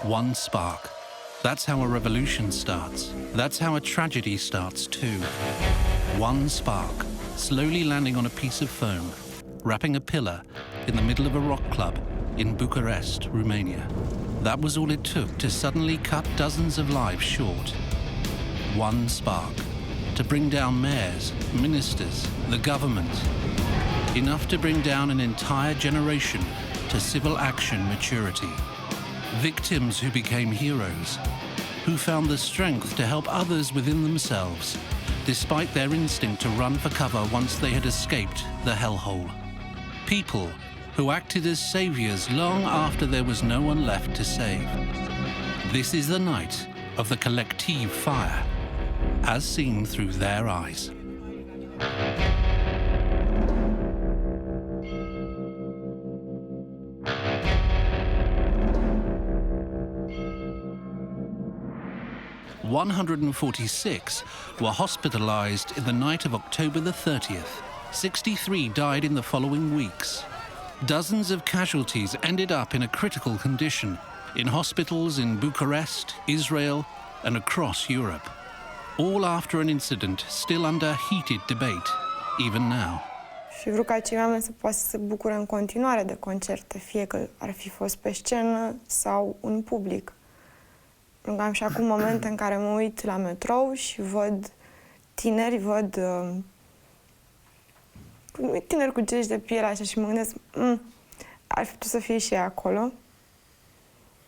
One spark. That's how a revolution starts. That's how a tragedy starts too. One spark, slowly landing on a piece of foam, wrapping a pillar in the middle of a rock club in Bucharest, Romania. That was all it took to suddenly cut dozens of lives short. One spark, to bring down mayors, ministers, the government. Enough to bring down an entire generation to civil action maturity. Victims who became heroes, who found the strength to help others within themselves, despite their instinct to run for cover once they had escaped the hellhole. People who acted as saviors long after there was no one left to save. This is the night of the collective fire, as seen through their eyes. "146 were hospitalized in the night of October the 30th. 63 died in the following weeks. Dozens of casualties ended up in a critical condition in hospitals in Bucharest, Israel, and across Europe. All after an incident still under heated debate, even now. Și vreau ca cei oameni să poată să se bucure în continuare de concerte, fie că ar fi fost pe scenă sau în public. Pentru că am și acum momente în care mă uit la metrou și văd tineri, văd tineri cu gești de piele așa și mă gândesc, ar fi putut să fie și ei acolo.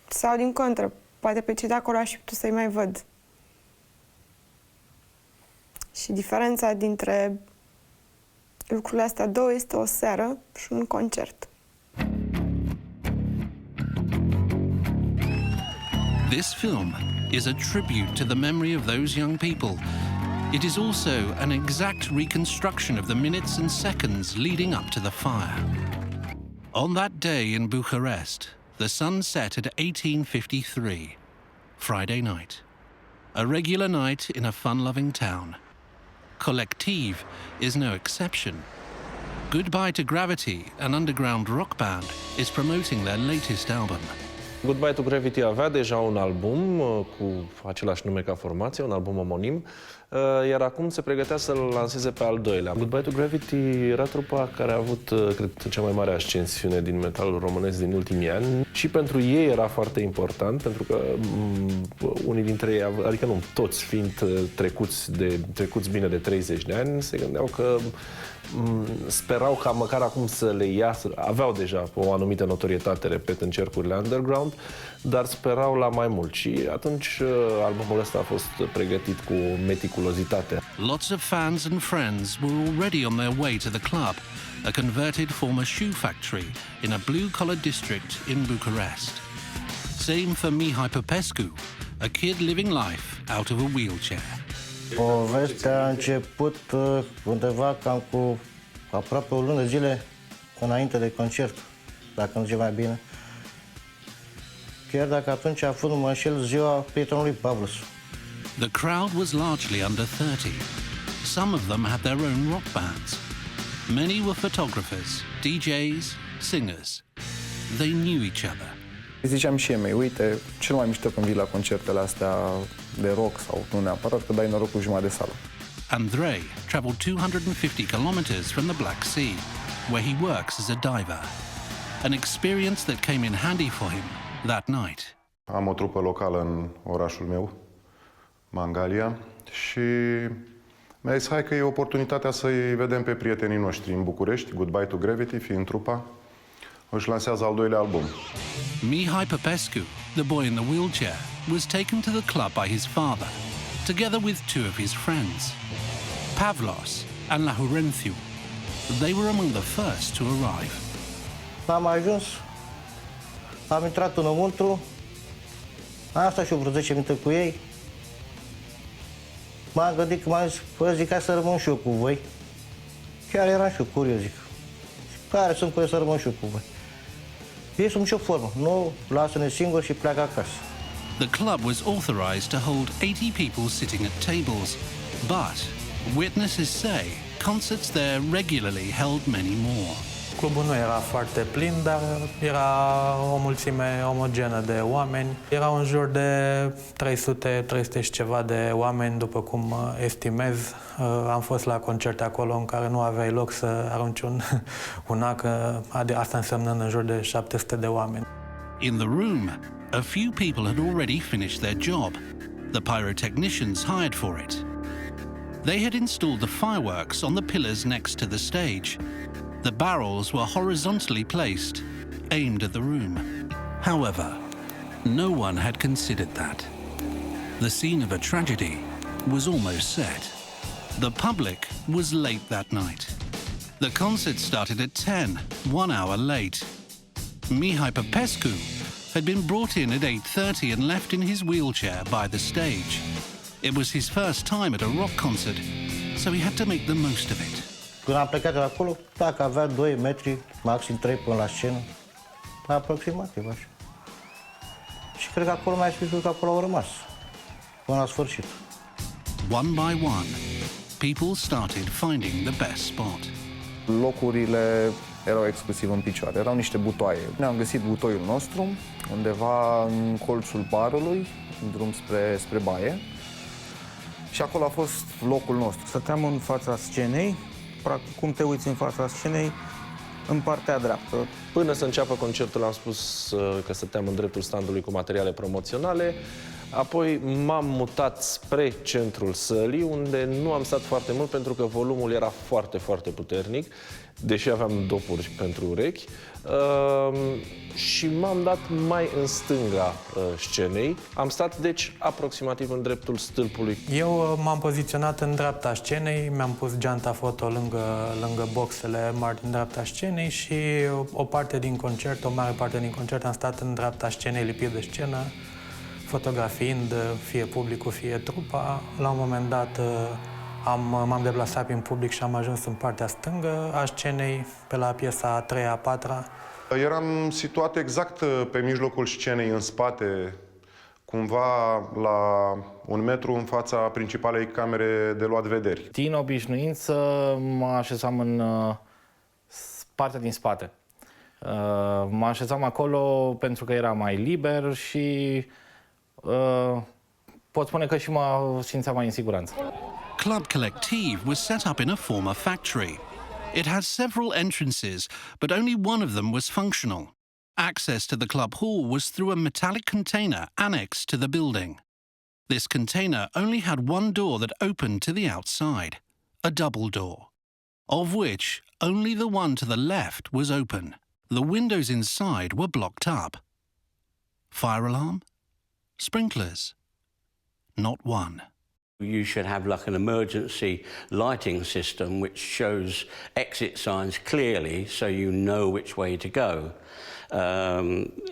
Sau din contră, poate pe cei de acolo aș fi putut să-i mai văd. Și diferența dintre lucrurile astea două este o seară și un concert. This film is a tribute to the memory of those young people. It is also an exact reconstruction of the minutes and seconds leading up to the fire. On that day in Bucharest, the sun set at 1853, Friday night. A regular night in a fun-loving town. Collective is no exception. Goodbye to Gravity, an underground rock band, is promoting their latest album. Goodbye to Gravity avea deja un album cu același nume ca formație, un album omonim, iar acum se pregătea să-l lanseze pe al doilea. Goodbye to Gravity era trupa care a avut, cred, cea mai mare ascensiune din metalul românesc din ultimii ani și pentru ei era foarte important, pentru că unii dintre ei, adică nu toți, fiind trecuți bine de 30 de ani, se gândeau că sperau ca măcar acum să le iasă, aveau deja o anumită notorietate, repet, în cercurile underground, dar sperau la mai mult și atunci albumul ăsta a fost pregătit cu meticulozitate. Lots of fans and friends were already on their way to the club, a converted former shoe factory in a blue-collar district in Bucharest. Same for Mihai Popescu, a kid living life out of a wheelchair. Povestea a început undeva cam cu aproape o lună de zile înainte de concert, dacă nu zice mai bine. Chiar dacă atunci a fost, mă înșel, ziua prietenului Pavlus. The crowd was largely under 30. Some of them had their own rock bands. Many were photographers, DJs, singers. They knew each other. Ziceam și ei, uite, cel mai mișto când vii la concertele astea de rock sau nu neapărat, că dai noroc cu jumătate de sală. Andrei traveled 250 kilometers from the Black Sea, where he works as a diver. An experience that came in handy for him that night. Am o trupă locală în orașul meu, Mangalia, și mi-a zis, hai că e oportunitatea să-i vedem pe prietenii noștri în București, Goodbye to Gravity, fiind trupa, își lansează al doilea album. Mihai Popescu, the boy in the wheelchair, was taken to the club by his father, together with two of his friends, Pavlos and Laurentiu. They were among the first to arrive. Am ajuns, am intrat înăuntru, am stat și eu vreo 10 minute cu ei. M-am gândit că m-am zis, zic, hai să rămân și eu cu voi. Chiar eram și eu curios, zic. Care sunt curios să rămân și eu cu voi. Ei sunt nicio formă, nu lasă-ne singuri și pleacă acasă. The club was authorized to hold 80 people sitting at tables, but witnesses say concerts there regularly held many more. Clubul nu era foarte plin, dar era o mulțime omogenă de oameni. Erau în jur de 300 și ceva de oameni, după cum estimez. Am fost la concerte acolo în care nu aveai loc să arunci un ac, asta însemnând în jur de 700 de oameni. In the room, a few people had already finished their job. The pyrotechnicians hired for it. They had installed the fireworks on the pillars next to the stage. The barrels were horizontally placed, aimed at the room. However, no one had considered that. The scene of a tragedy was almost set. The public was late that night. The concert started at 10, 1 hour late. Mihai Popescu had been brought in at 8:30 and left in his wheelchair by the stage. It was his first time at a rock concert, so he had to make the most of it. Când am plecat de acolo, dacă avea 2 metri, maxim 3 până la scenă, aproximativ așa. Și cred că acolo mai spus că acolo au rămas, până la sfârșit. One by one, people started finding the best spot. Locurile erau exclusiv în picioare, erau niște butoaie. Ne-am găsit butoiul nostru undeva în colțul barului, în drum spre baie. Și acolo a fost locul nostru. Stăteam în fața scenei, practic cum te uiți în fața scenei, în partea dreaptă. Până să înceapă concertul am spus că stăteam în dreptul standului cu materiale promoționale. Apoi m-am mutat spre centrul sălii, unde nu am stat foarte mult pentru că volumul era foarte, foarte puternic, deși aveam dopuri pentru urechi. Și m-am dat mai în stânga scenei. Am stat, deci, aproximativ în dreptul stâlpului. Eu m-am poziționat în dreapta scenei, mi-am pus geanta foto lângă boxele mari din dreapta scenei și o mare parte din concert am stat în dreapta scenei, lipit de scenă, fotografiind fie publicul, fie trupa. La un moment dat m-am deplasat prin public și am ajuns în partea stângă a scenei, pe la piesa a 3-a, a 4-a. Eram situat exact pe mijlocul scenei, în spate, cumva la 1 metru în fața principalei camere de luat vederi. Din obișnuință mă așezam în partea din spate. Mă așezam acolo pentru că era mai liber și pot spune că și mă simțeam mai în siguranță. Club Collective was set up in a former factory. It had several entrances, but only one of them was functional. Access to the club hall was through a metallic container annexed to the building. This container only had one door that opened to the outside, a double door, of which only the one to the left was open. The windows inside were blocked up. Fire alarm? Sprinklers? Not one. You should have like an emergency lighting system which shows exit signs clearly so you know which way to go.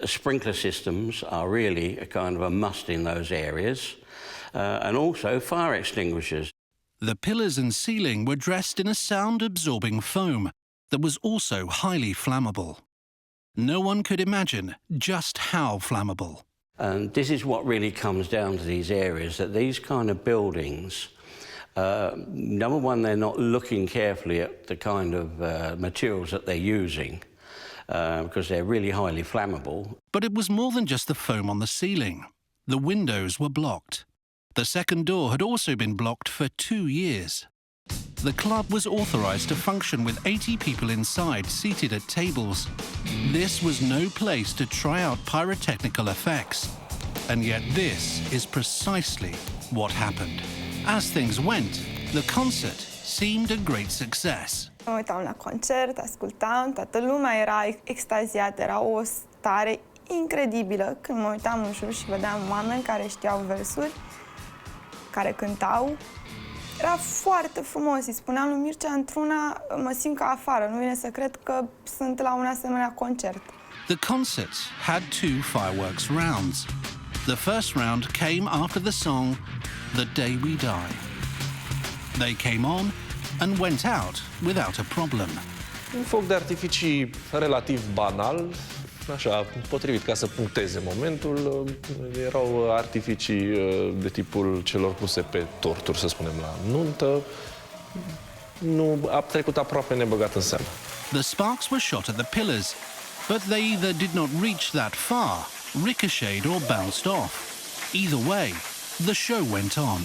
Sprinkler systems are really a kind of a must in those areas, and also fire extinguishers. The pillars and ceiling were dressed in a sound-absorbing foam that was also highly flammable. No one could imagine just how flammable. And this is what really comes down to these areas, that these kind of buildings, number one, they're not looking carefully at the kind of materials that they're using, because they're really highly flammable. But it was more than just the foam on the ceiling. The windows were blocked. The second door had also been blocked for 2 years. The club was authorized to function with 80 people inside, seated at tables. This was no place to try out pyrotechnical effects. And yet this is precisely what happened. As things went, the concert seemed a great success. Mă uitam la concert, ascultam, toată lumea era extaziată, era o stare incredibilă când mă uitam în jur și vedeam oameni care știau versuri, care cântau. Era foarte frumos, îi spuneam lui Mircea, într-una mă simt ca afară, nu vine să cred că sunt la un asemenea concert. The concert had 2 fireworks rounds. The first round came after the song The Day We Die. They came on and went out without a problem. Un foc de artificii relativ banal, așa, potrivit ca să puncteze momentul. Erau artificii de tipul celor puse pe torturi, să spunem, la nuntă. Nu a trecut aproape nebăgat în seamă. The sparks were shot at the pillars, but they either did not reach that far, ricocheted or bounced off. Either way, the show went on.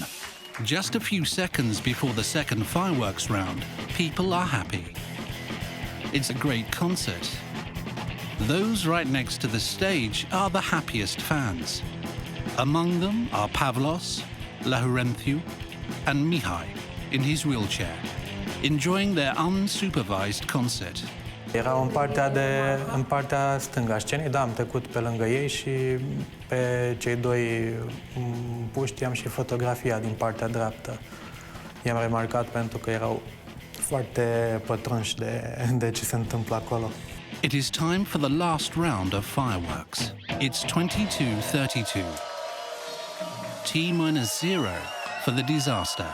Just a few seconds before the second fireworks round, people are happy. It's a great concert. Those right next to the stage are the happiest fans. Among them are Pavlos, Laurențiu, and Mihai in his wheelchair, enjoying their unsupervised concert. Era în partea stângă a scenei, da, am trecut pe lângă ei și pe cei doi puști am și fotografia din partea dreaptă. I-am remarcat pentru că erau foarte pătrunși de ce se întâmplă acolo. It is time for the last round of fireworks. It's 22:32. T-0 for the disaster.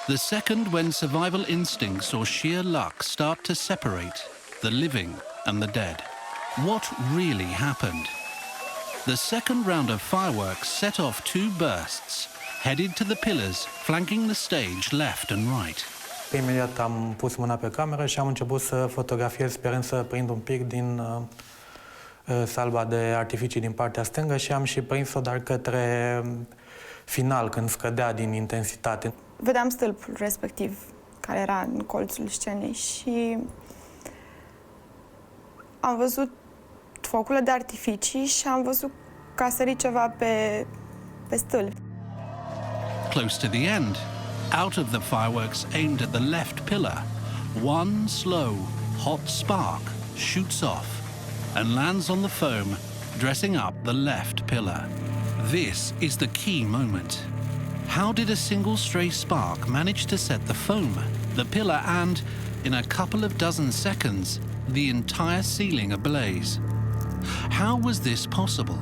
The second when survival instincts or sheer luck start to separate the living and the dead. What really happened? The second round of fireworks set off two bursts, headed to the pillars flanking the stage left and right. Imediat am pus mâna pe cameră și am început să fotografiez, sperând să prind un pic din salba de artificii din partea stângă și am și prins-o, dar către final, când scădea din intensitate. Vedeam stâlpul respectiv, care era în colțul scenei și am văzut focurile de artificii și am văzut că a sărit ceva pe stâlp. Close to the end, out of the fireworks aimed at the left pillar, one slow, hot spark shoots off and lands on the foam, dressing up the left pillar. This is the key moment. How did a single stray spark manage to set the foam, the pillar and, in a couple of dozen seconds, the entire ceiling ablaze? How was this possible?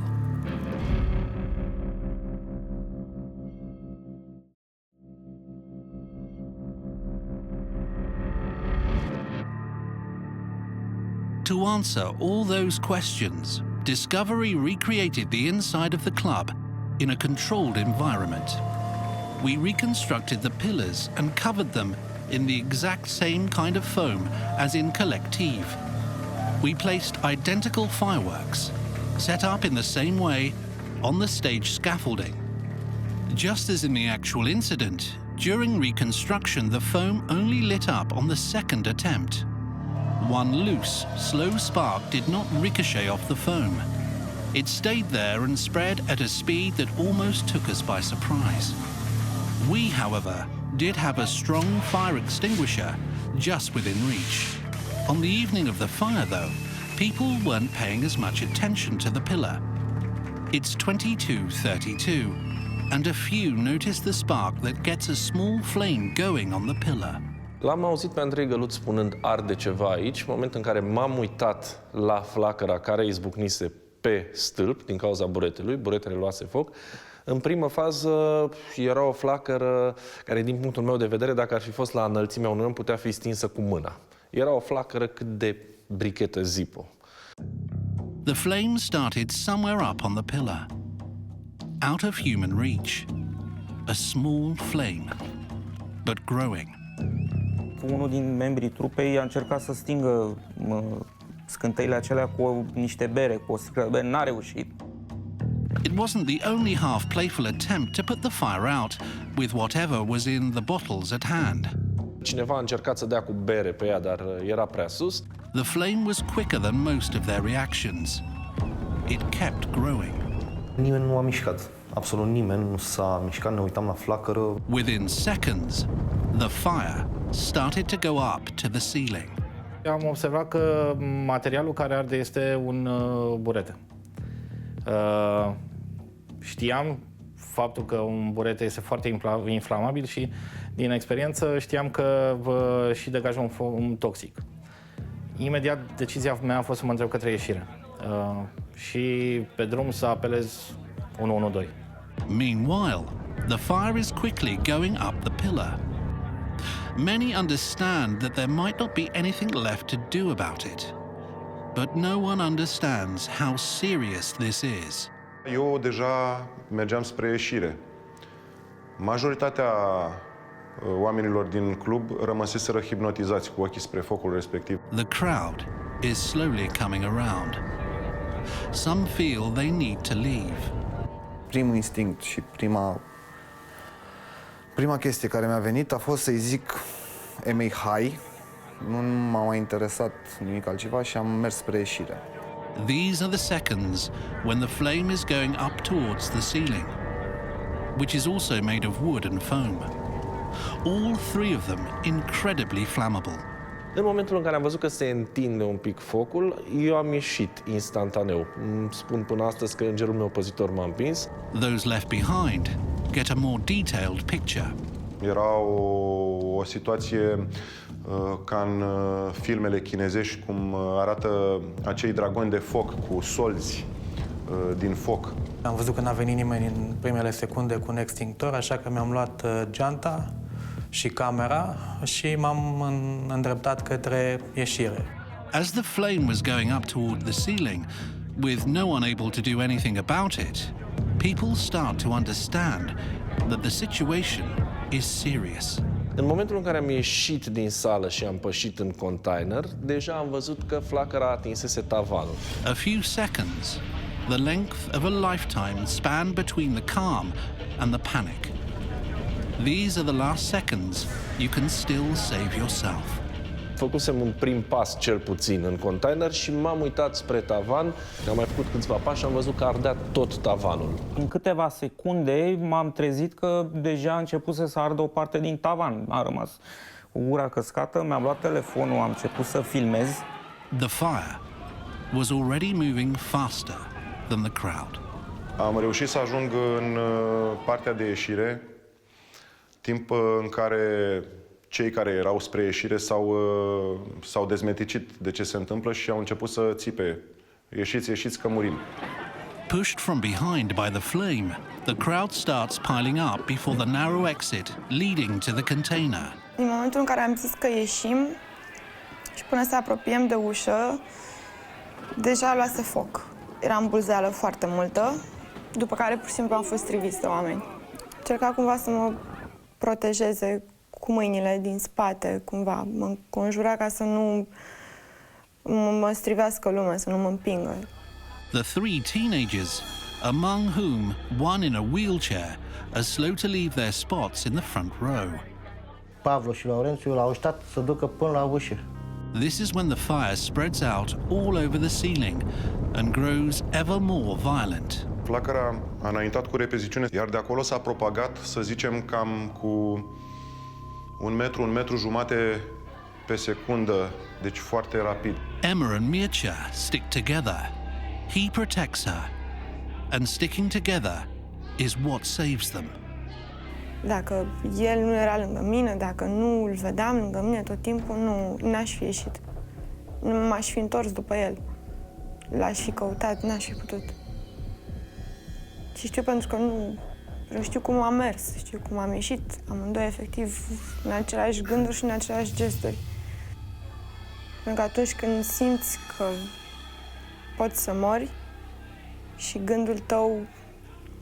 To answer all those questions, Discovery recreated the inside of the club in a controlled environment. We reconstructed the pillars and covered them in the exact same kind of foam as in Collective. We placed identical fireworks, set up in the same way, on the stage scaffolding. Just as in the actual incident, during reconstruction the foam only lit up on the second attempt. One loose, slow spark did not ricochet off the foam. It stayed there and spread at a speed that almost took us by surprise. We, however, did have a strong fire extinguisher just within reach. On the evening of the fire, though, people weren't paying as much attention to the pillar. It's 22:32, and a few notice the spark that gets a small flame going on the pillar. L-am auzit pe Andrei Găluț spunând arde ceva aici, în momentul în care m-am uitat la flacăra care izbucnise pe stâlp din cauza buretelui, buretele luase foc. În primă fază era o flacără care, din punctul meu de vedere, dacă ar fi fost la înălțimea unui om, putea fi stinsă cu mâna. Era o flacără cât de brichetă Zippo. The flame started somewhere up on the pillar, out of human reach. A small flame, but growing. Unul din membrii trupei a încercat să stingă scânteile acelea cu niște bere, cu o sticlă de bere, n-a reușit. It wasn't the only half-playful attempt to put the fire out with whatever was in the bottles at hand. Cineva a încercat să dea cu bere pe ea, dar era prea sus. The flame was quicker than most of their reactions. It kept growing. Nimeni nu a mișcat. Absolut nimeni nu s-a mișcat, ne uitam la flacără. Within seconds, the fire started to go up to the ceiling. Am observat că materialul care arde este un burete. Știam faptul că un burete este foarte inflamabil și, din experiență, știam că și degajă un fum toxic. Imediat, decizia mea a fost să mă întreb către ieșire și pe drum să apelez 112. Meanwhile, the fire is quickly going up the pillar. Many understand that there might not be anything left to do about it. But no one understands how serious this is. Eu deja mergeam spre ieșire. Majoritatea oamenilor din club rămăseseră hipnotizați cu ochii spre focul respectiv. The crowd is slowly coming around. Some feel they need to leave. Primul instinct și prima chestie care mi-a venit a fost să-i zic Emei hai. Nu m-a mai interesat nimic altceva și am mers spre ieșire. These are the seconds when the flame is going up towards the ceiling, which is also made of wood and foam. All three of them incredibly flammable. În momentul în care am văzut că se întinde un pic focul, eu am ieșit instantaneu. Îmi spun până astăzi că îngerul meu păzitor m-a împins. Those left behind get a more detailed picture. Era o situație ca în filmele chinezești, cum arată acei dragoni de foc cu solzi din foc. Am văzut că n-a venit nimeni în primele secunde cu un extintor, așa că mi-am luat geanta și camera și m-am îndreptat către ieșire. As the flame was going up toward the ceiling, with no one able to do anything about it, people start to understand that the situation is serious. În momentul în care am ieșit din sală și am pășit în container, deja am văzut că flacăra atinsese tavanul. A few seconds, the length of a lifetime span between the calm and the panic. These are the last seconds you can still save yourself. Făcusem un prim pas, cel puțin, în container și m-am uitat spre tavan. Am mai făcut câțiva pași și am văzut că ardea tot tavanul. În câteva secunde m-am trezit că deja a început să ardă o parte din tavan. A rămas ura căscată, mi-am luat telefonul, am început să filmez. The fire was already moving faster than the crowd. Am reușit să ajung în partea de ieșire, timp în care cei care erau spre ieșire s-au dezmeticit de ce se întâmplă și au început să țipe. Ieșiți, ieșiți că murim. Pushed from behind by the flame, the crowd starts piling up before the narrow exit leading to the container. În momentul în care am zis că ieșim și până să apropiem de ușă, deja luase foc. Era îmbulzeală foarte multă, după care pur și simplu am fost triviți de oameni. Încerca cumva să mă protejeze cu mâinile din spate, cumva. Mă conjura ca să nu mă strivească lumea, să nu mă împingă. The three teenagers, among whom one in a wheelchair, are slow to leave their spots in the front row. Pavlo și Laurențiu l-au ajutat să ducă până la ușă. This is when the fire spreads out all over the ceiling and grows ever more violent. Flacăra a înaintat cu repeziciune, iar de acolo s-a propagat, să zicem, cam cu 1 metru jumate pe secundă, deci foarte rapid. Emma and Mircea stick together. He protects her, and sticking together is what saves them. Dacă el nu era lângă mine, dacă nu îl vedeam lângă mine tot timpul, n-aș fi ieșit. Nu m-aș fi întors după el. L-aș fi căutat, n-aș fi putut. Și știu pentru că eu știu cum am mers, știu cum am ieșit, amândoi efectiv în aceleași gânduri și în aceleași gesturi. Pentru că atunci când simți că poți să mori și gândul tău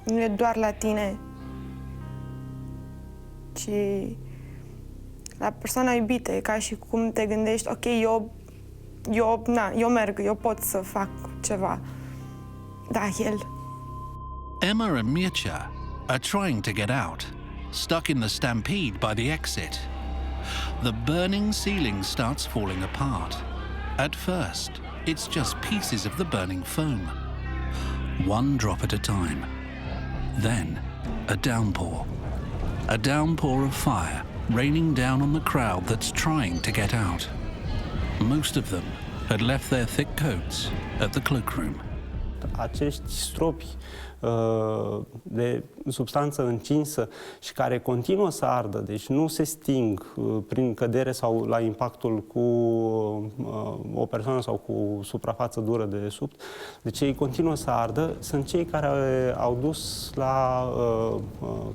nu e doar la tine, ci la persoana iubită, e ca și cum te gândești, ok, eu merg, eu pot să fac ceva. Da, el. Emma and Mircea are trying to get out, stuck in the stampede by the exit. The burning ceiling starts falling apart. At first, it's just pieces of the burning foam. One drop at a time. Then, a downpour. A downpour of fire raining down on the crowd that's trying to get out. Most of them had left their thick coats at the cloakroom. Acești stropi de substanță încinsă și care continuă să ardă, deci nu se sting prin cădere sau la impactul cu o persoană sau cu suprafață dură de desubt, deci ei continuă să ardă, sunt cei care au dus la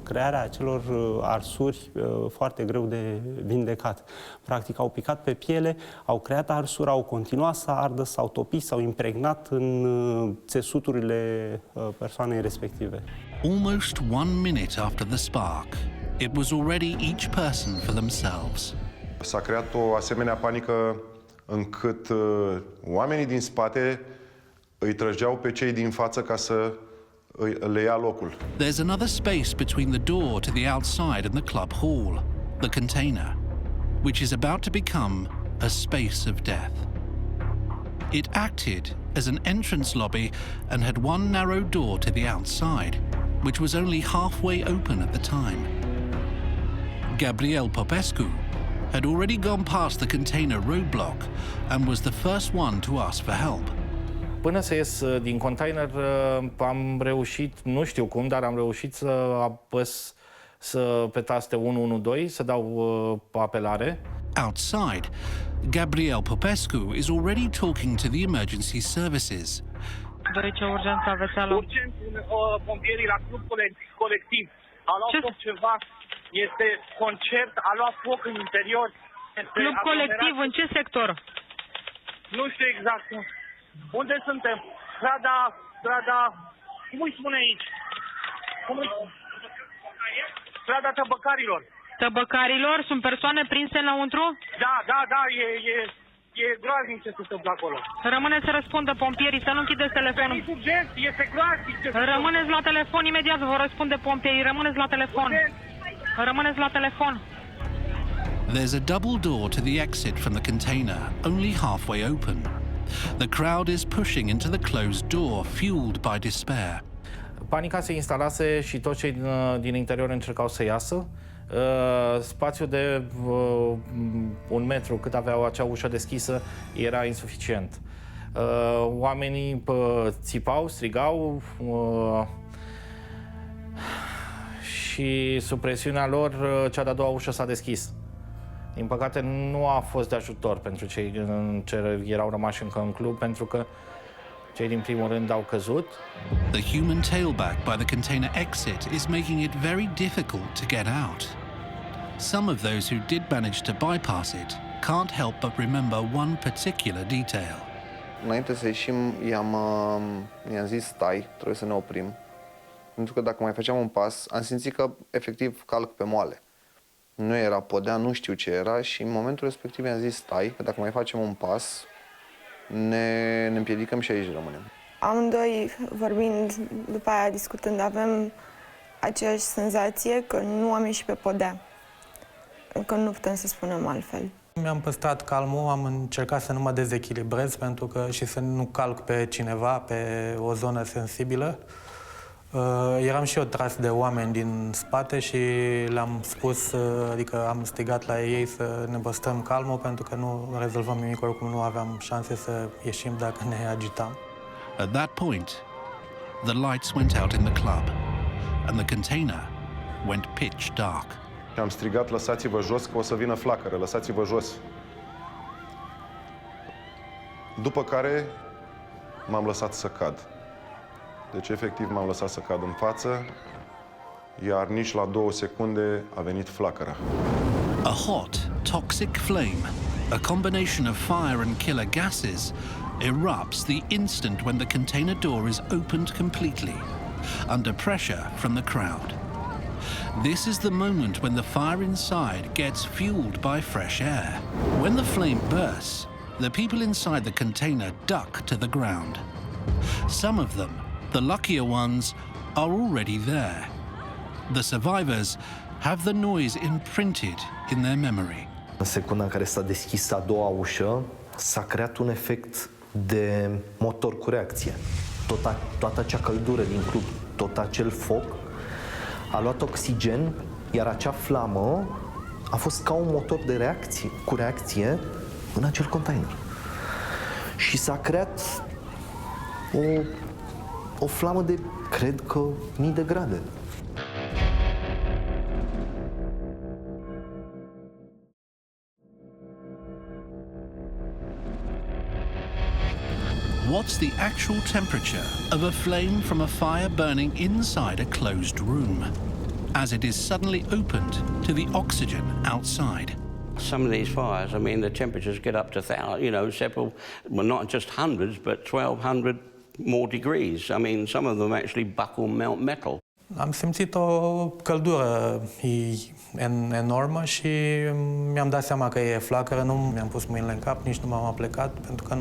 crearea acelor arsuri foarte greu de vindecat. Practic au picat pe piele, au creat arsuri, au continuat să ardă, s-au topit, s-au impregnat în țesuturile persoanei respective. Almost 1 minute after the spark, It was already each person for themselves. S-a creat o asemenea panică încât oamenii din spate îi trăgeau pe cei din față ca să le ia locul. There's another space between the door to the outside and the club hall, the container, which is about to become a space of death. It acted as an entrance lobby and had one narrow door to the outside, which was only halfway open at the time. Gabriel Popescu had already gone past the container roadblock and was the first one to ask for help. Până să ies din container, am reușit, nu știu cum, dar am reușit să apăs pe taste 112, să dau apelare. Outside, Gabriel Popescu is already talking to the emergency services. Ce urgență aveți alo? Urgent, pompierii la club colectiv. A luat foc ceva, este concert, a luat foc în interior. Club colectiv, în ce sector? Nu știu exact. Unde suntem? Strada, cum îi spune aici? Strada Tăbăcarilor. Tăbăcarilor? Sunt persoane prinse înăuntru? Da, e groaznic ce se întâmplă acolo. Rămâneți să răspundă pompierii, să nu închideți telefonul. Veniți urgent, este groaznic ce se întâmplă. Rămâneți la telefon, imediat vă răspunde pompierii, rămâneți la telefon. Rămâneți la telefon. There's a double door to the exit from the container, only halfway open. The crowd is pushing into the closed door, fueled by despair. Panica se instalase și toți cei din interior încercau să iasă. Spațiul de 1 metru cât aveau acea ușă deschisă era insuficient. Oamenii țipau, strigau și sub presiunea lor cea de-a doua ușă s-a deschis. Din păcate nu a fost de ajutor pentru cei ce erau rămași încă în club, pentru că cei din primul rând au căzut. The human tailback by the container exit is making it very difficult to get out. Some of those who did manage to bypass it can't help but remember one particular detail. Înainte să ieșim, i-am zis stai, trebuie să ne oprim. Pentru că dacă mai făceam un pas, am simțit că efectiv calc pe moale. Nu era podea, nu știu ce era și în momentul respectiv i-am zis stai, că dacă mai facem un pas, ne împiedicăm și aici rămânem. Amândoi, vorbind, după aia discutând, avem aceeași senzație că nu am ieșit pe podea. Că nu putem să spunem altfel. Mi-am păstrat calmul, am încercat să nu mă dezechilibrez și să nu calc pe cineva, pe o zonă sensibilă. Eram și eu tras de oameni din spate și le-am spus, adică am strigat la ei să ne păstrăm calmul pentru că nu rezolvăm nimic, oricum nu aveam șanse să ieșim dacă ne agitam. At that point, the lights went out in the club and the container went pitch dark. Am strigat, lăsați-vă jos că o să vină flacără, lăsați-vă jos. După care m-am lăsat să cad. Deci, efectiv, m-am lăsat să cad în față, iar nici la 2 secunde a venit flacăra. A hot, toxic flame, a combination of fire and killer gases, erupts the instant when the container door is opened completely, under pressure from the crowd. This is the moment when the fire inside gets fueled by fresh air. When the flame bursts, the people inside the container duck to the ground. Some of them, the luckier ones, are already there. The survivors have the noise imprinted in their memory. În secunda în care s-a deschis a doua ușă, s-a creat un efect de motor cu reacție. Toată acea căldură din club, tot acel foc, a luat oxigen, iar acea flamă a fost ca un motor de reacție, cu reacție în acel container. Și s-a creat o flamă de, cred că, 1000 de grade. What's the actual temperature of a flame from a fire burning inside a closed room, as it is suddenly opened to the oxygen outside? Some of these fires, I mean, the temperatures get up to several, well, not just hundreds, but 1,200 more degrees. I mean, some of them actually buckle melt metal. Am simțit o căldură enormă și mi-am dat seama că e flacără. Nu mi-am pus mâinile în cap, nici nu m-am aplecat, pentru că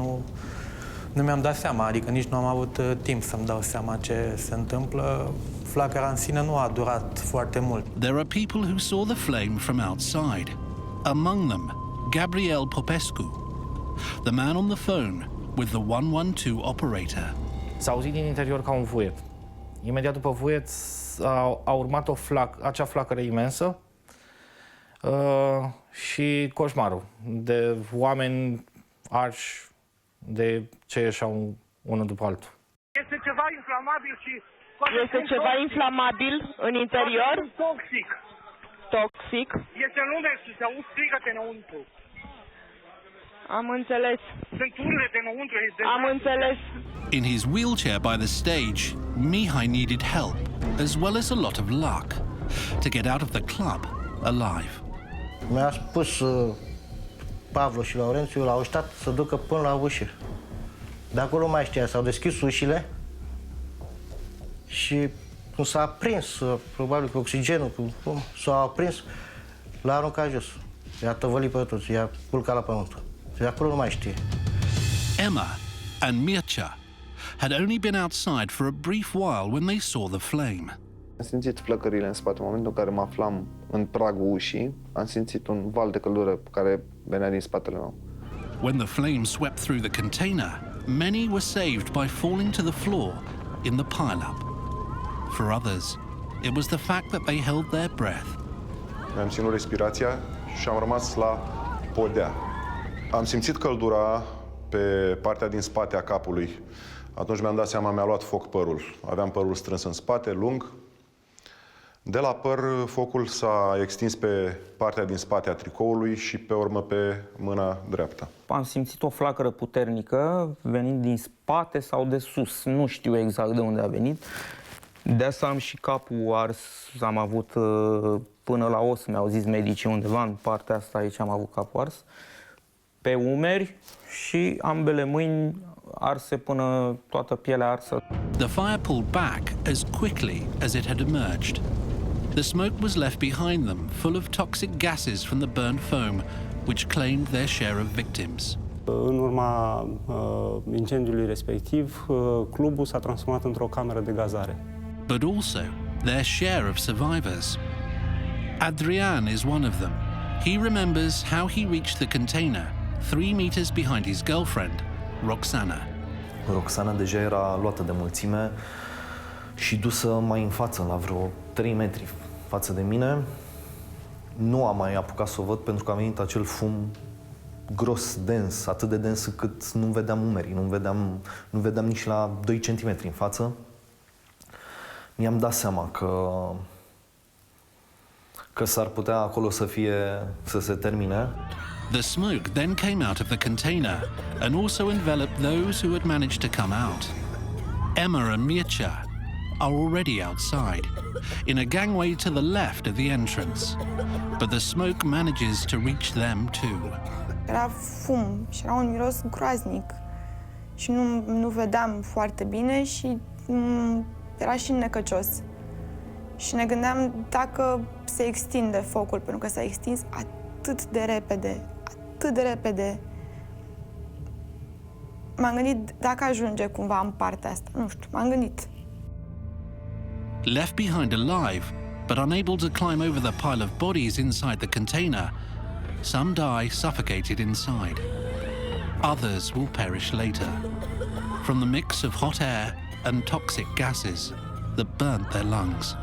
nu mi-am dat seama, adică nici nu am avut timp să-mi dau seama ce se întâmplă. Flacăra în sine nu a durat foarte mult. There are people who saw the flame from outside. Among them, Gabriel Popescu, the man on the phone with the 112 operator. S-a auzit din interior ca un vuiet. Imediat după vuiet a urmat acea flacără imensă și coșmarul de oameni arși, de ce ieșeau unul după altul. Este ceva inflamabil și... Este ceva inflamabil în interior? Toxic. Toxic? Este lume și se aud strigăte înăuntru. Am înțeles. Sunt urlete înăuntru. Am înțeles. In his wheelchair by the stage, Mihai needed help, as well as a lot of luck, to get out of the club alive. Mi-a spus Pavlu și Laurențiu, l-au ajutat să ducă până la ușă. De acolo mai știa, s-au deschis ușile și când s-a aprins, probabil cu oxigenul, s-a aprins, l-a aruncat jos. I-a tăvălit pe toți, i-a culcat la pământ. De acolo nu mai știe. Emma and Mircea had only been outside for a brief while when they saw the flame. Am simțit flăcările în spate. În momentul în care mă aflam în pragul ușii, am simțit un val de căldură care venea din spatele meu. When the flame swept through the container, many were saved by falling to the floor in the pile-up. For others, it was the fact that they held their breath. Mi-am ținut respirația și am rămas la podea. Am simțit căldura pe partea din spate a capului. Atunci mi-am dat seama, mi-a luat foc părul. Aveam părul strâns în spate, lung. De la păr, focul s-a extins pe partea din spate a tricoului și pe urmă pe mâna dreaptă. Am simțit o flacără puternică venind din spate sau de sus. Nu știu exact de unde a venit. De asta am și capul ars, am avut până la os, mi-au zis medicii undeva, în partea asta aici am avut capul ars. Pe umeri și ambele mâini arse până toată pielea arsă. The fire pulled back as quickly as it had emerged. The smoke was left behind them, full of toxic gases from the burnt foam, which claimed their share of victims. În urma incendiului respectiv, clubul s-a transformat într-o cameră de gazare. But also their share of survivors. Adrian is one of them. He remembers how he reached the container 3 meters behind his girlfriend, Roxana. Roxana deja era luată de mulțime și dusă mai în față, la vreo 3 metri față de mine. Nu am mai apucat să o văd pentru că a venit acel fum gros, dens, atât de dens încât nu vedeam umerii, nu vedeam nici la 2 cm în față. Mi-am dat seama că s-ar putea acolo să se termine. The smoke then came out of the container and also enveloped those who had managed to come out. Emma and Mircea are already outside, in a gangway to the left of the entrance, but the smoke manages to reach them too. Era fum și era un miros groaznic și nu vedeam foarte bine și era și necăcios. Și ne gândeam dacă se extinde focul, pentru că s-a extins atât de repede. M-am gândit dacă ajunge cumva în partea asta. Nu știu, m-am gândit. Left behind alive, but unable to climb over the pile of bodies inside the container, some die suffocated inside. Others will perish later, from the mix of hot air and toxic gases that burnt their lungs.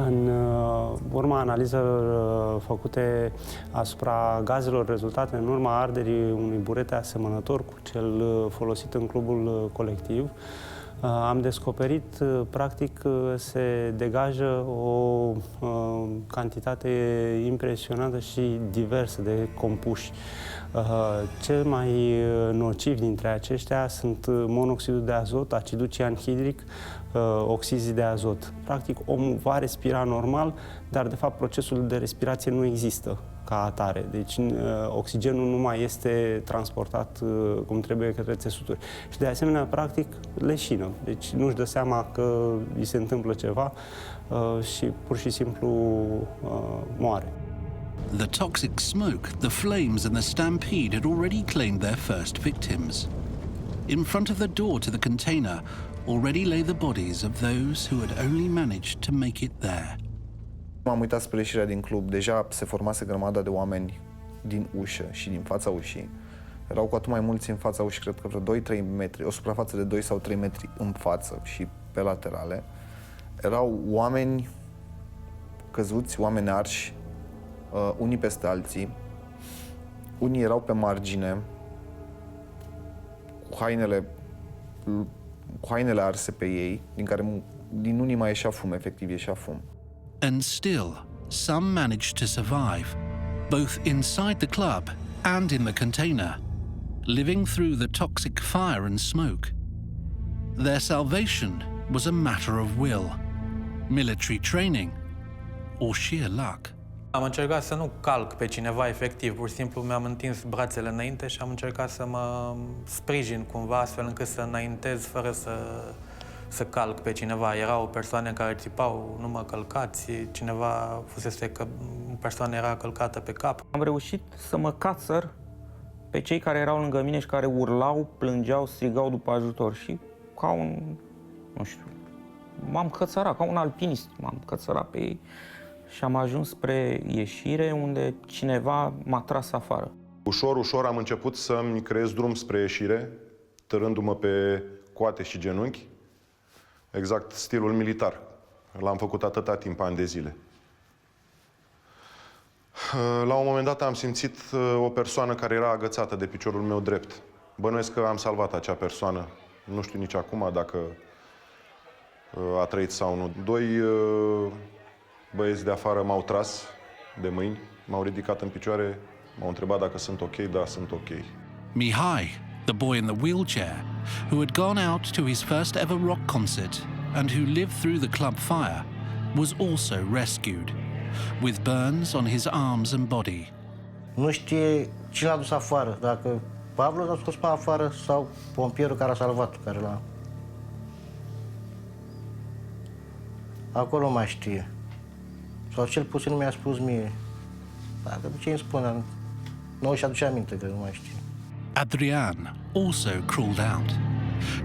În urma analizelor făcute asupra gazelor rezultate în urma arderii unui burete asemănător cu cel folosit în clubul colectiv, am descoperit, practic, se degajă o cantitate impresionantă și diversă de compuși. Cel mai nociv dintre aceștia sunt monoxidul de azot, acidul cianhidric, oxizii de azot. Practic, omul va respira normal, dar, de fapt, procesul de respirație nu există. ca atare. Deci oxigenul nu mai este transportat cum trebuie către țesuturi. Și de asemenea, practic, leșină. Deci nu-și dă seama că îi se întâmplă ceva și pur și simplu moare. The toxic smoke, the flames and the stampede had already claimed their first victims. In front of the door to the container already lay the bodies of those who had only managed to make it there. M-am uitat spre ieșirea din club, deja se formase grămada de oameni din ușă și din fața ușii. Erau cu atât mai mulți în fața ușii, cred că vreo 2-3 metri, o suprafață de 2 sau 3 metri în față și pe laterale. Erau oameni căzuți, oameni arși, unii peste alții. Unii erau pe margine, cu hainele arse pe ei, din unii mai ieșea fum, efectiv ieșea fum. And still, some managed to survive, both inside the club and in the container, living through the toxic fire and smoke. Their salvation was a matter of will, military training, or sheer luck. Am încercat să nu calc pe cineva efectiv, pur și simplu mi-am întins brațele înainte și am încercat să mă sprijin cumva astfel încât să înaintez fără să calc pe cineva. Erau persoane care țipau, nu mă călcați, cineva o persoană era călcată pe cap. Am reușit să mă cațăr pe cei care erau lângă mine și care urlau, plângeau, strigau după ajutor și ca un, nu știu, m-am cățărat, ca un alpinist, m-am cățărat pe ei și am ajuns spre ieșire unde cineva m-a tras afară. Ușor, ușor am început să-mi creez drum spre ieșire, târându-mă pe coate și genunchi, exact stilul militar. L-am făcut atâta timp, ani de zile. La un moment dat am simțit o persoană care era agățată de piciorul meu drept. Bănuiesc că am salvat acea persoană. Nu știu nici acum dacă a trăit sau nu. Doi băieți de afară m-au tras de mâini, m-au ridicat în picioare, m-au întrebat dacă sunt ok. Da, sunt ok. Mihai, the boy in the wheelchair, who had gone out to his first ever rock concert and who lived through the club fire, was also rescued, with burns on his arms and body. Nu știe cine l-a dus afară, dacă Pablo l-a scos pe afară sau pompierul care a salvat, care l-a... Acolo mai știe. Sau cel puțin nu mi-a spus mie. Dacă ce îmi spune, nu își aduce aminte că nu mai știe. Adrian also crawled out.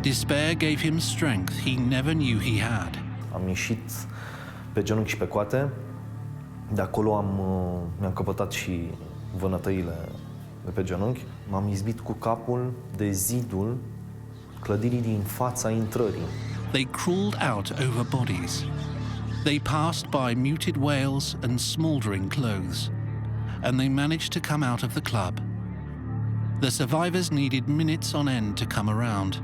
Despair gave him strength he never knew he had. Am ieșit pe genunchi și pe coate. De acolo mi-am căpătat și vânătăile de pe genunchi. M-am izbit cu capul de zidul clădirii din fața intrării. They crawled out over bodies. They passed by muted wails and smouldering clothes, and they managed to come out of the club. The survivors needed minutes on end to come around.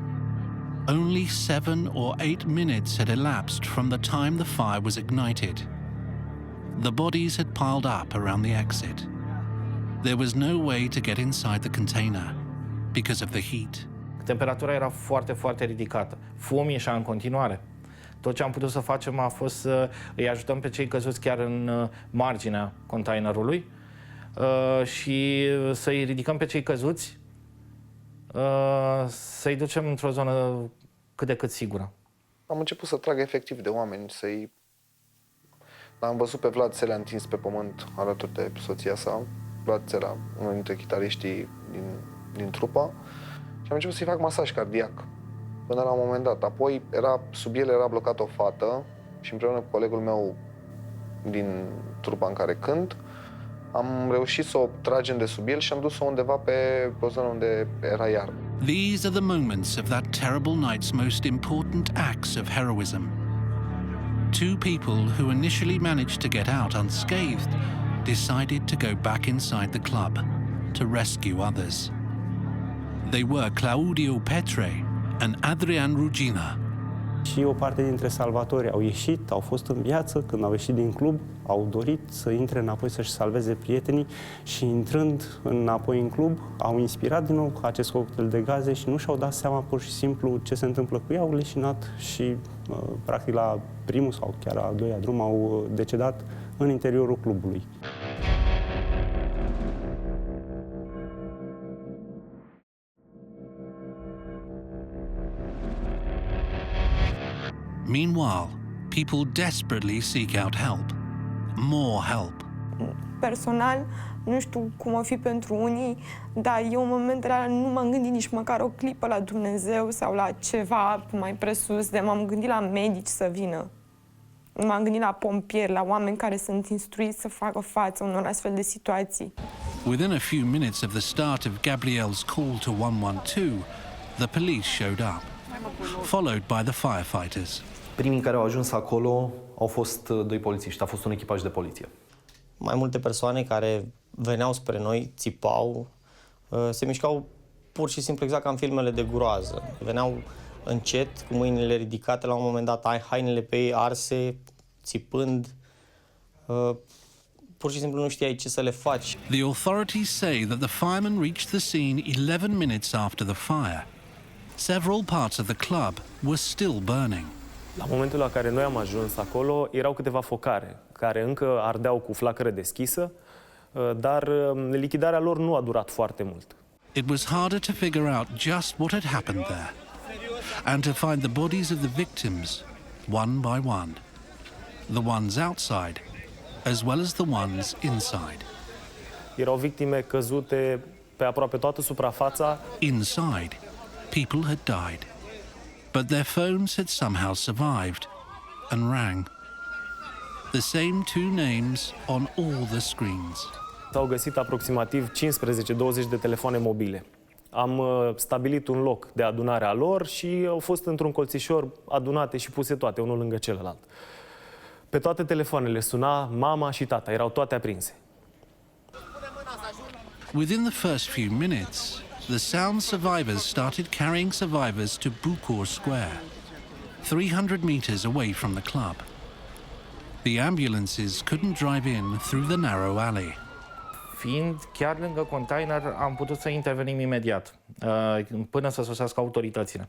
Only 7 or 8 minutes had elapsed from the time the fire was ignited. The bodies had piled up around the exit. There was no way to get inside the container because of the heat. Temperatura era foarte, foarte ridicată. Fum ieșea în continuare. Tot ce am putut să facem a fost să îi ajutăm pe cei căzuți chiar în marginea containerului și să-i ridicăm pe cei căzuți, să-i ducem într-o zonă cât de cât sigură. Am început să trag efectiv de oameni, L-am văzut pe Vlad Țelea întins pe pământ alături de soția sa, Vlad Țelea, unul dintre chitariștii din trupă, și am început să-i fac masaj cardiac până la un moment dat. Apoi sub el era blocată o fată și împreună cu colegul meu din trupa în care cânt, am reușit să o tragem de sub el și am dus-o undeva pe o zonă unde era iarbă. These are the moments of that terrible night's most important acts of heroism. Two people who initially managed to get out unscathed decided to go back inside the club to rescue others. They were Claudio Petre and Adrian Rugina. Și o parte dintre salvatori au ieșit, au fost în viață, când au ieșit din club, au dorit să intre înapoi să-și salveze prietenii și intrând înapoi în club, au inspirat din nou acest cocktail de gaze și nu și-au dat seama pur și simplu ce se întâmplă cu ei, au leșinat și practic la primul sau chiar al doilea drum au decedat în interiorul clubului. Meanwhile, people desperately seek out help. More help. Personal, nu știu cum o fi pentru unii, dar eu în momentele alea nu m-am gândit nici măcar o clipă la Dumnezeu sau la ceva mai presus, de m-am gândit la medici să vină. M-am gândit la pompieri, la oameni care sunt instruiți să facă față unor astfel de situații. Within a few minutes of the start of Gabrielle's call to 112, the police showed up, followed by the firefighters. Primii care au ajuns acolo au fost 2 polițiști, a fost un echipaj de poliție. Mai multe persoane care veneau spre noi, țipau, se mișcau pur și simplu exact ca în filmele de groază. Veneau încet, cu mâinile ridicate, la un moment dat hainele pe ei arse, țipând. Pur și simplu nu știai ce să le faci. The authorities say that the firemen reached the scene 11 minutes after the fire. Several parts of the club were still burning. La momentul la care noi am ajuns acolo, erau câteva focare care încă ardeau cu flacără deschisă, dar lichidarea lor nu a durat foarte mult. It was harder to figure out just what had happened there and to find the bodies of the victims one by one. The ones outside as well as the ones inside. Erau victime căzute pe aproape toată suprafața. Inside, people had died, but their phones had somehow survived and rang. The same 2 names on all the screens. S-au găsit aproximativ 15-20 de telefoane mobile. Am stabilit un loc de adunare a lor și au fost într-un colțișor adunate și puse toate, unul lângă celălalt. Pe toate telefoanele suna mama și tata, erau toate aprinse. Within the first few minutes, the sound survivors started carrying survivors to Bucur Square, 300 meters away from the club. The ambulances couldn't drive in through the narrow alley. Fiind chiar lângă container, am putut să intervenim imediat, până să sosească autoritățile.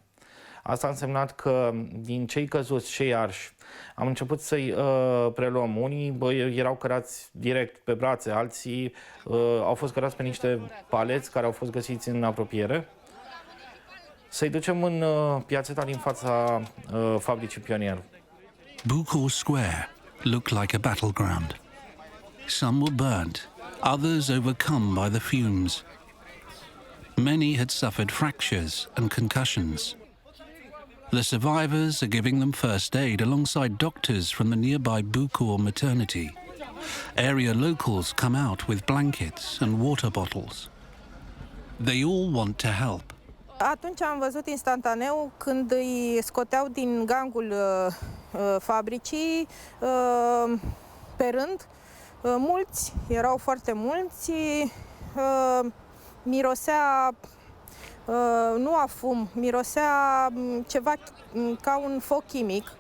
Asta a însemnat că din cei căzuți, cei arși, am început să-i preluăm. Unii erau cărați direct pe brațe, alții au fost cărați pe niște paleți care au fost găsiți în apropiere. Să-i ducem în piațeta din fața fabricii Pionier. Bucur Square looked like a battleground. Some were burnt, others overcome by the fumes. Many had suffered fractures and concussions. The survivors are giving them first aid alongside doctors from the nearby Bucur maternity. Area locals come out with blankets and water bottles. They all want to help. Atunci am văzut instantaneu când îi scoteau din gangul fabricii pe rând. Mulți, erau foarte mulți, mirosea nu a fum, mirosea ceva ca un foc chimic,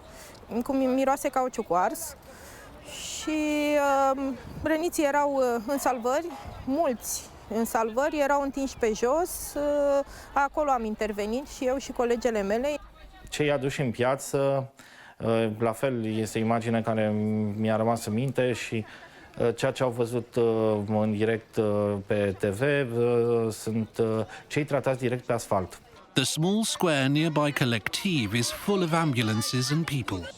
cum miroase cauciucul ars. Și răniții erau în salvări, mulți în salvări, erau întinși pe jos. Acolo am intervenit și eu și colegele mele. Cei aduși în piață, la fel, este imagine care mi-a rămas în minte și ceea ce au văzut în direct pe TV sunt cei tratați direct pe asfalt. The small square nearby Collective is full of ambulances and people.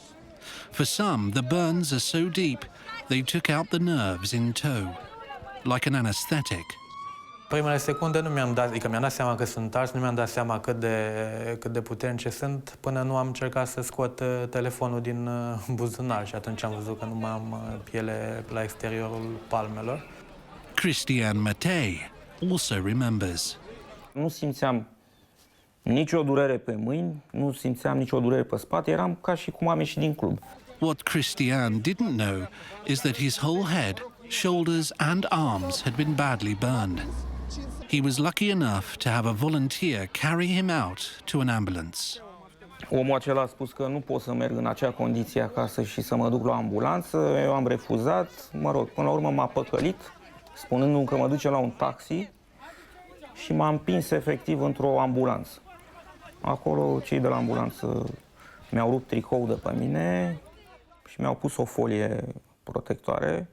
For some, the burns are so deep they took out the nerves in tow, like an anesthetic. Primele secunde nu mi-am dat, adică mi-am dat seama că sunt ars, nu mi-am dat seama cât de puternice sunt, până nu am încercat să scot telefonul din buzunar și atunci am văzut că nu mai am piele la exteriorul palmelor. Christian Matei also remembers. Nu simțeam nicio durere pe mâini, nu simțeam nicio durere pe spate, eram ca și cum am ieșit din club. What Christian didn't know is that his whole head, shoulders and arms had been badly burned. He was lucky enough to have a volunteer carry him out to an ambulance. Omul acela a spus că nu pot să merg în acea condiție acasă și să mă duc la ambulanță. Eu am refuzat, mă rog, până la urmă m-a păcălit, spunându-mi că mă duce la un taxi și m-a împins efectiv într-o ambulanță. Acolo cei de la ambulanță mi-au rupt tricou de pe mine și mi-au pus o folie protectoare.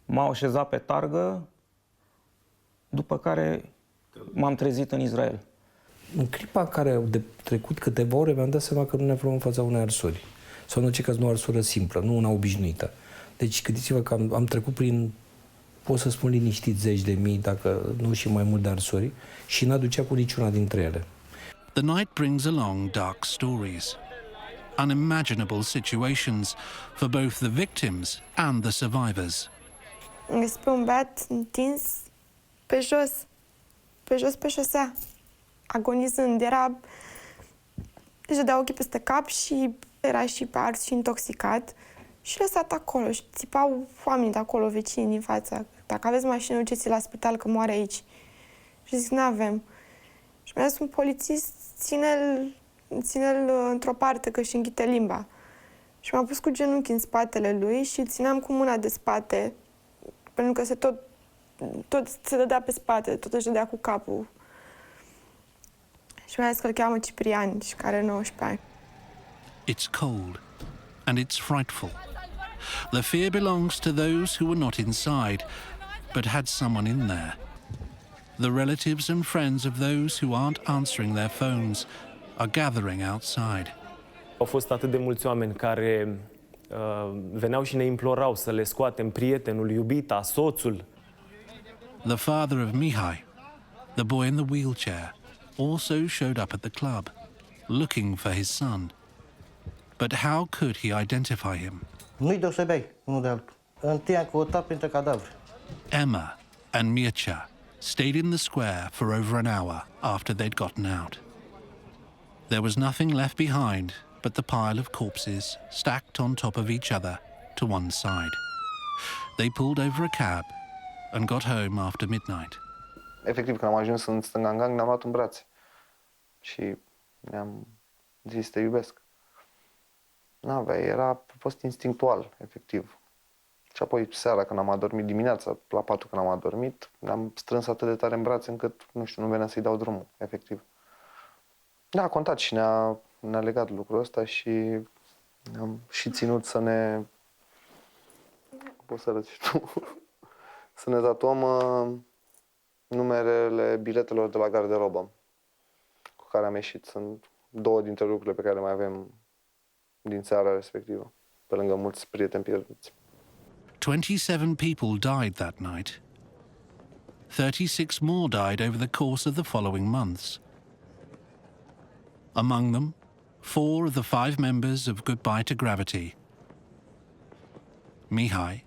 M-au așezat pe targă, după care m-am trezit în Israel. În clipa în care au trecut câteva ore, mi-am dat seama că nu ne aflăm în fața unei arsuri. Sau în orice caz nu o arsură simplă, nu una obișnuită. Deci gândiți-vă că am trecut prin, pot să spun liniștit, zeci de mii, dacă nu și mai mult de arsuri, și n-aducea cu niciuna dintre ele. The night brings along dark stories, unimaginable situations for both the victims and the survivors. Am găsit pe un băiat întins pe jos pe șosea, agonizând. Își dădea ochii peste cap și era și ars și intoxicat și lăsat acolo și țipau oamenii de acolo, vecinii din fața. Dacă aveți mașină, duceți-l la spital că moare aici. Și zic, n-avem. Și mi-a zis un polițist, ține-l într-o parte că își înghite limba. Și m-am pus cu genunchi în spatele lui și îl țineam cu mâna de spate, pentru că tot se dădea pe spate, tot își dădea cu capul. Și mi-a zis că îl cheamă Ciprian și care are 19 ani. It's cold and it's frightful. The fear belongs to those who were not inside, but had someone in there. The relatives and friends of those who aren't answering their phones are gathering outside. Au fost atât de mulți oameni care veneau și ne implorau să le scoatem prietenul, iubita, soțul. The father of Mihai, the boy in the wheelchair, also showed up at the club, looking for his son. But how could he identify him? Nu-i deosebeai, unul de altul. Întâi am căutat printre cadavre. Emma and Mircea stayed in the square for over an hour after they'd gotten out. There was nothing left behind but the pile of corpses stacked on top of each other to one side. They pulled over a cab and got home after midnight. Efectiv, când am ajuns în Stângangang, ne-am luat în brațe și ne-am zis, te iubesc. A fost instinctual, efectiv. Și apoi seara, când am adormit, dimineața, la 4 când am adormit, ne-am strâns atât de tare în brațe încât, nu știu, nu venea să-i dau drumul, efectiv. Da, a contat și ne-a legat lucrul ăsta și am și ținut să ne... Poți să arăți și tu? Să ne tatuăm numerele biletelor de la garderobă cu care am ieșit. Sunt două dintre lucrurile pe care le mai avem din seara respectivă, pe lângă mulți prieteni pierduți. 27 people died that night. 36 more died over the course of the following months. Among them, 4 of the 5 members of Goodbye to Gravity. Mihai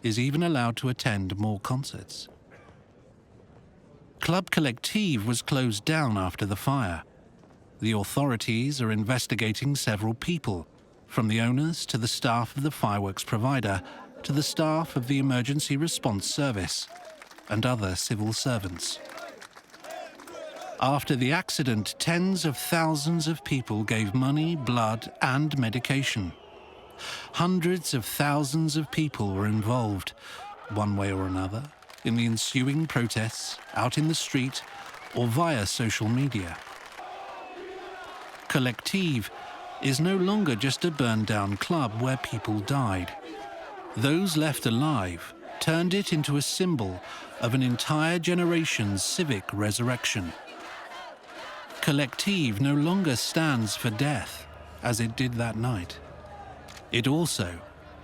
is even allowed to attend more concerts. Club Collective was closed down after the fire. The authorities are investigating several people, from the owners to the staff of the fireworks provider to the staff of the Emergency Response Service and other civil servants. After the accident, tens of thousands of people gave money, blood, and medication. Hundreds of thousands of people were involved, one way or another, in the ensuing protests, out in the street, or via social media. Collective is no longer just a burned-down club where people died. Those left alive turned it into a symbol of an entire generation's civic resurrection. Collective no longer stands for death, as it did that night. It also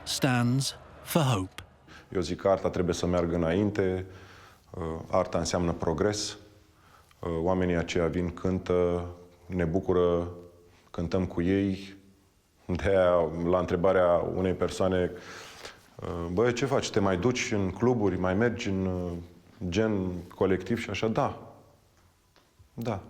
stands for hope. Eu zic că arta trebuie să meargă înainte, arta înseamnă progres, oamenii aceia vin, cântă, ne bucură, cântăm cu ei. De-aia, la întrebarea unei persoane, băi, ce faci? Te mai duci în cluburi, mai mergi în gen colectiv și așa? Da. Da.